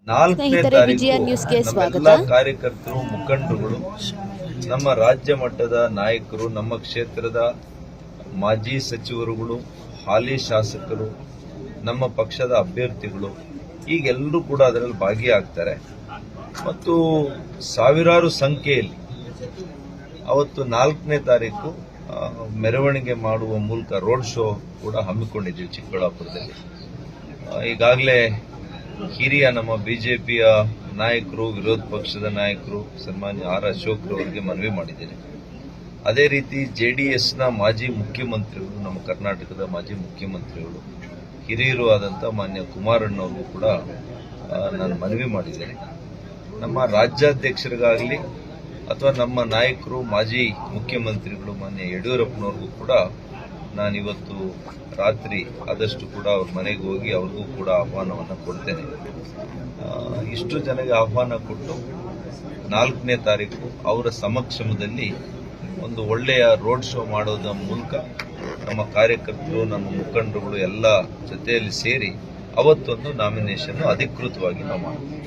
4ನೇ ವಿಜಯ ತಾರೀಕು ನ್ಯೂಸ್ಗೆ ಸ್ವಾಗತ. ನಮ್ಮೆಲ್ಲ ಕಾರ್ಯಕರ್ತರು ಮುಖಂಡರುಗಳು, ನಮ್ಮ ರಾಜ್ಯ ಮಟ್ಟದ ನಾಯಕರು, ನಮ್ಮ ಕ್ಷೇತ್ರದ ಮಾಜಿ ಸಚಿವರುಗಳು, ಹಾಲಿ ಶಾಸಕರು, ನಮ್ಮ ಪಕ್ಷದ ಅಭ್ಯರ್ಥಿಗಳು ಈಗೆಲ್ಲರೂ ಕೂಡ ಅದರಲ್ಲಿ ಭಾಗಿಯಾಗ್ತಾರೆ ಮತ್ತು ಸಾವಿರಾರು ಸಂಖ್ಯೆಯಲ್ಲಿ ಅವತ್ತು 4ನೇ ತಾರೀಕು ಮೆರವಣಿಗೆ ಮಾಡುವ ಮೂಲಕ ರೋಡ್ ಶೋ ಕೂಡ ಹಮ್ಮಿಕೊಂಡಿದ್ದೀವಿ ಚಿಕ್ಕಬಳ್ಳಾಪುರದಲ್ಲಿ. ಈಗಾಗಲೇ ಹಿರಿಯ ನಮ್ಮ ಬಿಜೆಪಿಯ ನಾಯಕರು, ವಿರೋಧ ಪಕ್ಷದ ನಾಯಕರು ಸನ್ಮಾನ್ಯ ಆರ್ ಅಶೋಕ್ ಅವರಿಗೆ ಮನವಿ ಮಾಡಿದ್ದೇನೆ. ಅದೇ ರೀತಿ ಜೆಡಿಎಸ್ನ ಮಾಜಿ ಮುಖ್ಯಮಂತ್ರಿಗಳು, ನಮ್ಮ ಕರ್ನಾಟಕದ ಮಾಜಿ ಮುಖ್ಯಮಂತ್ರಿಗಳು, ಹಿರಿಯರು ಆದಂಥ ಮಾನ್ಯ ಕುಮಾರಣ್ಣವ್ರಿಗೂ ಕೂಡ ನಾನು ಮನವಿ ಮಾಡಿದ್ದೇನೆ. ನಮ್ಮ ರಾಜ್ಯಾಧ್ಯಕ್ಷರಿಗಾಗಲಿ ಅಥವಾ ನಮ್ಮ ನಾಯಕರು, ಮಾಜಿ ಮುಖ್ಯಮಂತ್ರಿಗಳು ಮಾನ್ಯ ಯಡಿಯೂರಪ್ಪನವ್ರಿಗೂ ಕೂಡ ನಾನಿವತ್ತು ರಾತ್ರಿ ಆದಷ್ಟು ಕೂಡ ಅವ್ರ ಮನೆಗೆ ಹೋಗಿ ಅವ್ರಿಗೂ ಕೂಡ ಆಹ್ವಾನವನ್ನು ಕೊಡ್ತೇನೆ. ಇಷ್ಟು ಜನಗೆ ಆಹ್ವಾನ ಕೊಟ್ಟು 4ನೇ ತಾರೀಕು ಅವರ ಸಮಕ್ಷಮದಲ್ಲಿ ಒಂದು ಒಳ್ಳೆಯ ರೋಡ್ ಶೋ ಮಾಡೋದ್ರ ಮೂಲಕ ನಮ್ಮ ಕಾರ್ಯಕರ್ತರು, ನಮ್ಮ ಮುಖಂಡರುಗಳು ಎಲ್ಲ ಜೊತೆಯಲ್ಲಿ ಸೇರಿ ಅವತ್ತೊಂದು ನಾಮಿನೇಷನ್ ಅಧಿಕೃತವಾಗಿ ನಾವು ಮಾಡ್ತೀವಿ.